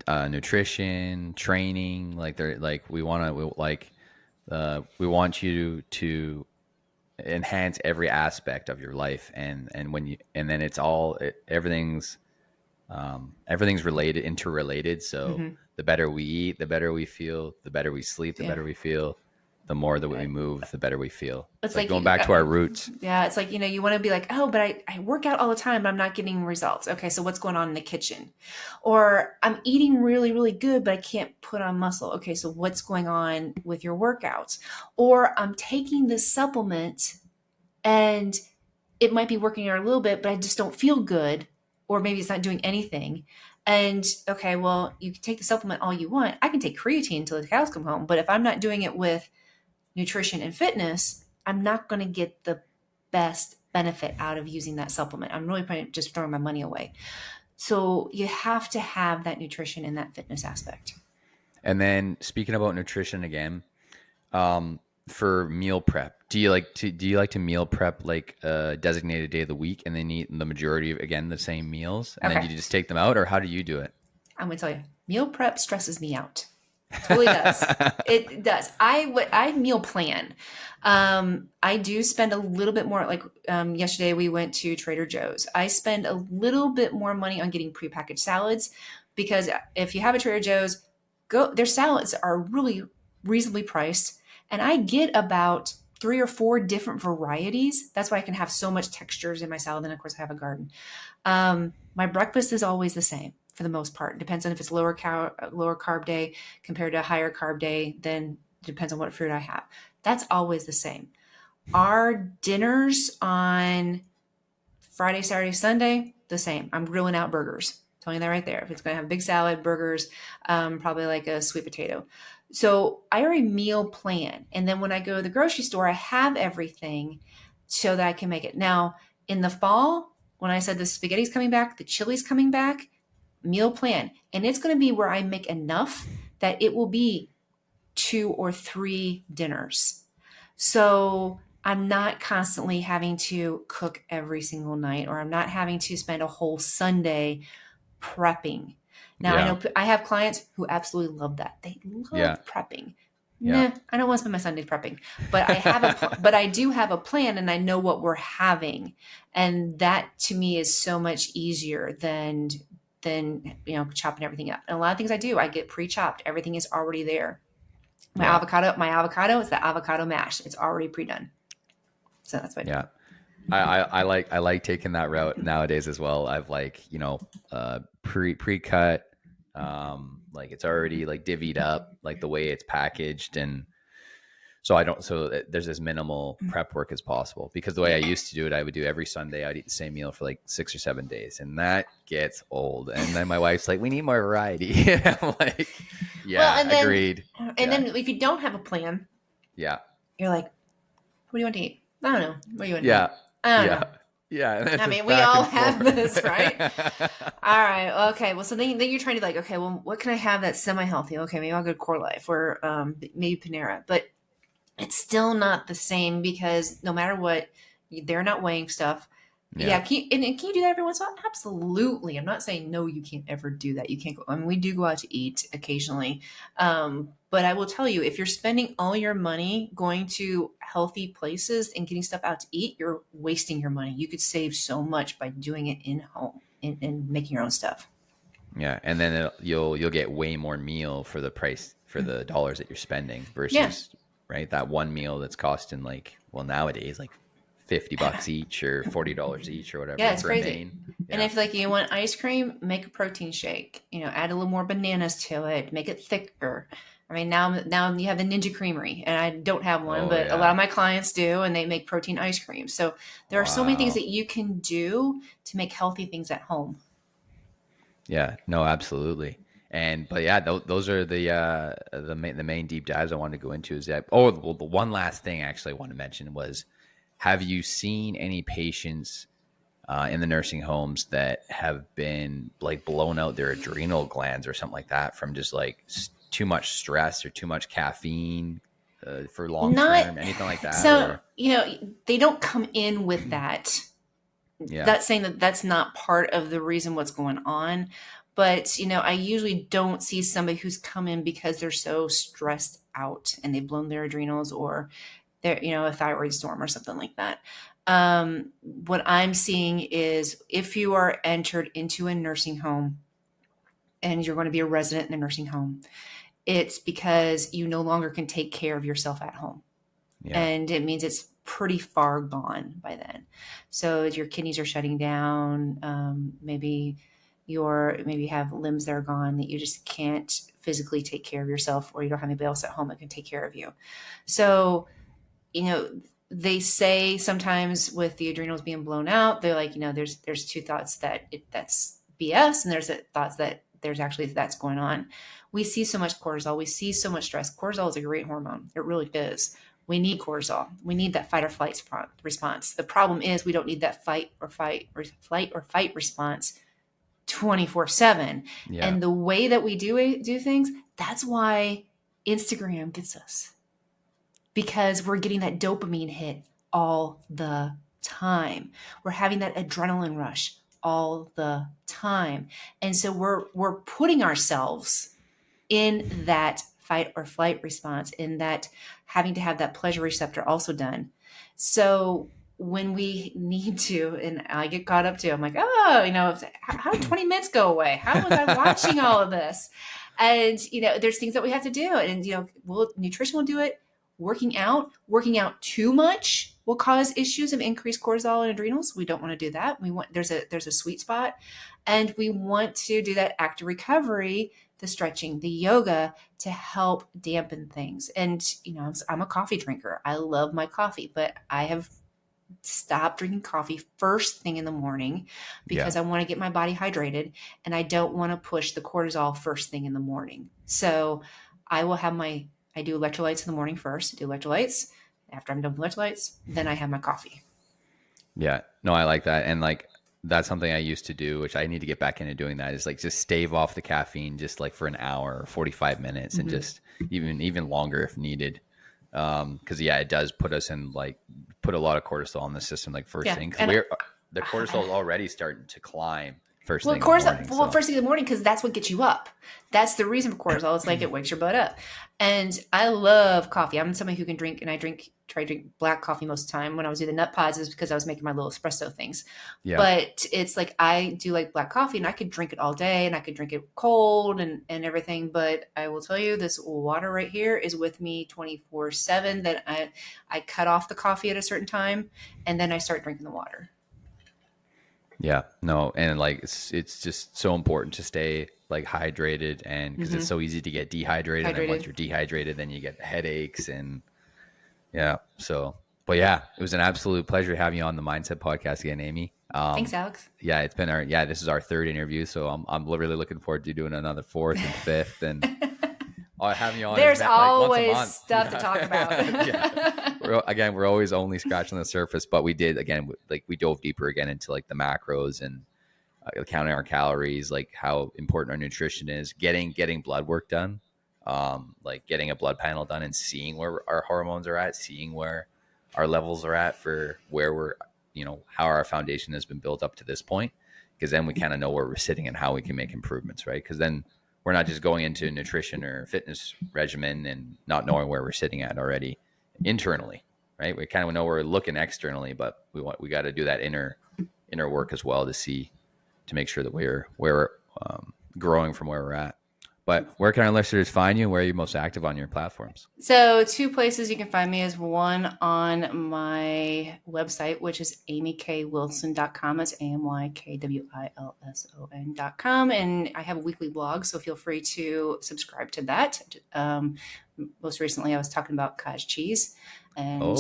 nutrition, training, we want you to enhance every aspect of your life, and then everything's interrelated. So the better we eat, the better we feel, the better we sleep, the better we feel, the more that we move, the better we feel. It's like like going back to our roots. Yeah. It's like, you want to be like, oh, but I work out all the time, but I'm not getting results. Okay. So what's going on in the kitchen? Or I'm eating really, really good, but I can't put on muscle. Okay. So what's going on with your workouts? Or I'm taking this supplement and it might be working out a little bit, but I just don't feel good. Or maybe it's not doing anything. And okay, well, you can take the supplement all you want. I can take creatine until the cows come home. But if I'm not doing it with nutrition and fitness, I'm not going to get the best benefit out of using that supplement. I'm really probably just throwing my money away. So you have to have that nutrition and that fitness aspect. And then speaking about nutrition again, for meal prep, do you like to meal prep like a designated day of the week and then eat the majority of, again, the same meals, and then you just take them out, or how do you do it? I'm going to tell you, meal prep stresses me out. It totally does. It does. I meal plan. I do spend a little bit more, like yesterday we went to Trader Joe's. I spend a little bit more money on getting prepackaged salads, because if you have a Trader Joe's, their salads are really reasonably priced. And I get about 3 or 4 different varieties. That's why I can have so much textures in my salad. And of course I have a garden. My breakfast is always the same for the most part. It depends on if it's lower carb day compared to a higher carb day, then it depends on what fruit I have. That's always the same. Our dinners on Friday, Saturday, Sunday, the same. I'm grilling out burgers. I'm telling you that right there. If it's going to have a big salad, burgers, probably like a sweet potato. So I already meal plan. And then when I go to the grocery store, I have everything so that I can make it. Now, in the fall, when I said the spaghetti's coming back, the chili's coming back, meal plan. And it's going to be where I make enough that it will be 2 or 3 dinners. So I'm not constantly having to cook every single night, or I'm not having to spend a whole Sunday prepping. Now, I know I have clients who absolutely love that. They love prepping. Nah, I don't want to spend my Sunday prepping, but I have but I do have a plan, and I know what we're having. And that to me is so much easier than chopping everything up. And a lot of things I do, I get pre-chopped. Everything is already there. My avocado is the avocado mash. It's already pre-done. So that's what I do. I like taking that route nowadays as well. I've pre-cut, like it's already like divvied up, like the way it's packaged. And so there's as minimal prep work as possible, because the way I used to do it, I would do every Sunday, I'd eat the same meal for like 6 or 7 days, and that gets old. And then my wife's like, we need more variety. I'm like, agreed. And then if you don't have a plan, you're like, what do you want to eat? I don't know. What do you want to eat? I don't know. Yeah. I mean, we all have this, right? All right. Okay. Well, so then you're trying to like, okay, well, what can I have that's semi-healthy? Okay, maybe I'll go to Core Life or maybe Panera. But it's still not the same, because no matter what, they're not weighing stuff. Can you do that every once in a while? Absolutely. I'm not saying no, you can't ever do that. You can't go. I mean, we do go out to eat occasionally. But I will tell you, if you're spending all your money going to healthy places and getting stuff out to eat, you're wasting your money. You could save so much by doing it in home and making your own stuff. Yeah. And then you'll get way more meal for the price, for the dollars that you're spending versus, right, that one meal that's costing nowadays, like $50 each or $40 each or whatever. Yeah, it's crazy. And if you want ice cream, make a protein shake, add a little more bananas to it, make it thicker. I mean, now you have the Ninja Creamery, and I don't have one, a lot of my clients do, and they make protein ice cream. So there are so many things that you can do to make healthy things at home. Yeah, no, absolutely. Those are the main deep dives I wanted to go into. The one last thing actually I want to mention was, have you seen any patients in the nursing homes that have been like blown out their adrenal glands or something like that from just like too much stress or too much caffeine for long term, anything like that? So, they don't come in with that. Yeah. That's saying that that's not part of the reason what's going on. But, I usually don't see somebody who's come in because they're so stressed out and they've blown their adrenals, or they're, a thyroid storm or something like that. What I'm seeing is, if you are entered into a nursing home and you're going to be a resident in a nursing home, it's because you no longer can take care of yourself at home. Yeah. And it means it's pretty far gone by then. So your kidneys are shutting down. Maybe you have limbs that are gone that you just can't physically take care of yourself, or you don't have anybody else at home that can take care of you. So, they say sometimes with the adrenals being blown out, they're like, there's two thoughts that's BS, and there's thoughts that that's going on. We see so much cortisol. We see so much stress. Cortisol is a great hormone. It really is. We need cortisol. We need that fight or flight response. The problem is we don't need that flight or fight response 24/7. Yeah. And the way that we do things, that's why Instagram gets us. Because we're getting that dopamine hit all the time. We're having that adrenaline rush all the time. And so we're putting ourselves in that fight or flight response, in that having to have that pleasure receptor also done. So when we need to, and I get caught up too, I'm like, how did 20 minutes go away? How was I watching all of this? And, there's things that we have to do. And, nutrition will do it. Working out too much will cause issues of increased cortisol and adrenals. We don't want to do that. There's a sweet spot, and we want to do that active recovery, the stretching, the yoga, to help dampen things. And, I'm a coffee drinker. I love my coffee, but I have stopped drinking coffee first thing in the morning because I want to get my body hydrated, and I don't want to push the cortisol first thing in the morning. So I will have I do electrolytes in the morning first. I do electrolytes. After I'm done with electrolytes, then I have my coffee. Yeah. No, I like that. And that's something I used to do, which I need to get back into doing, that is just stave off the caffeine just for an hour or 45 minutes and just even longer if needed. Cause it does put us in put a lot of cortisol in the system, first thing. Cause the cortisol is already starting to climb. First thing in the morning, first thing in the morning, because that's what gets you up. That's the reason for cortisol. It's it wakes your butt up. And I love coffee. I'm somebody who can drink, and I try to drink black coffee most of the time. When I was doing the nut pods, is because I was making my little espresso things. Yeah. But it's I do black coffee, and I could drink it all day, and I could drink it cold and everything. But I will tell you, this water right here is with me 24/7. That I cut off the coffee at a certain time, and then I start drinking the water. Yeah, no. And it's just so important to stay hydrated, and because it's so easy to get dehydrated. And then once you're dehydrated, then you get headaches and but it was an absolute pleasure having you on the MindCep Podcast again, Amy. Thanks, Alex. Yeah, it's been this is our third interview. So I'm really looking forward to doing another fourth and fifth, and I'll have you on. There's always once a month. Stuff to talk about. We're always only scratching the surface, but we did, again, we dove deeper again into the macros and counting our calories, how important our nutrition is, getting blood work done, getting a blood panel done and seeing where our hormones are at, seeing where our levels are at for where we're, how our foundation has been built up to this point, because then we kind of know where we're sitting and how we can make improvements, right? Because then we're not just going into nutrition or fitness regimen and not knowing where we're sitting at already internally, right? We kind of know we're looking externally, but we got to do that inner work as well to make sure that we're growing from where we're at. But where can our listeners find you? Where are you most active on your platforms? So 2 places you can find me is one on my website, which is amykwilson.com. It's AMYKWILSON.com. And I have a weekly blog, so feel free to subscribe to that. Most recently, I was talking about cottage cheese. And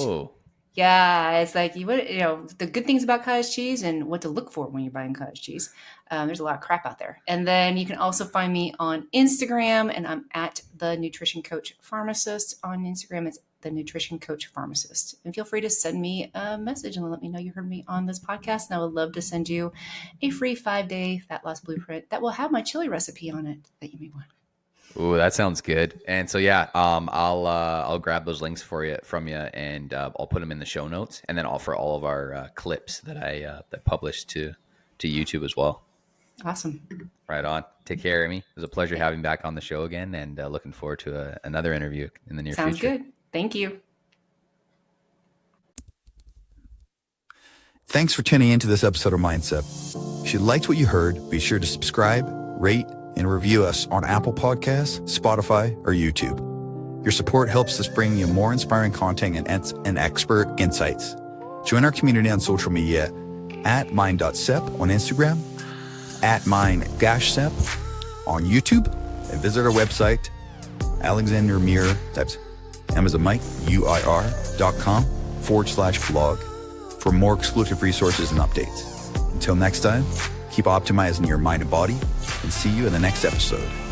yeah, it's the good things about cottage cheese and what to look for when you're buying cottage cheese. There's a lot of crap out there. And then you can also find me on Instagram, and I'm at the Nutrition Coach Pharmacist. On Instagram, it's the Nutrition Coach Pharmacist. And feel free to send me a message and let me know you heard me on this podcast. And I would love to send you a free 5-day fat loss blueprint that will have my chili recipe on it that you may want. Ooh, that sounds good. And so, I'll grab those links from you, and I'll put them in the show notes, and then for all of our clips that I publish to YouTube as well. Awesome. Right on. Take care, Amy. It was a pleasure having you back on the show again, and looking forward to another interview in the near future. Sounds good. Thank you. Thanks for tuning into this episode of MindCep. If you liked what you heard, be sure to subscribe, rate, and review us on Apple Podcasts, Spotify, or YouTube. Your support helps us bring you more inspiring content and expert insights. Join our community on social media at mind.cep on Instagram, at mind-cep on YouTube, and visit our website, Alexander Muir, that's M as a Mike, UIR.com/blog for more exclusive resources and updates. Until next time, keep optimizing your mind and body, and see you in the next episode.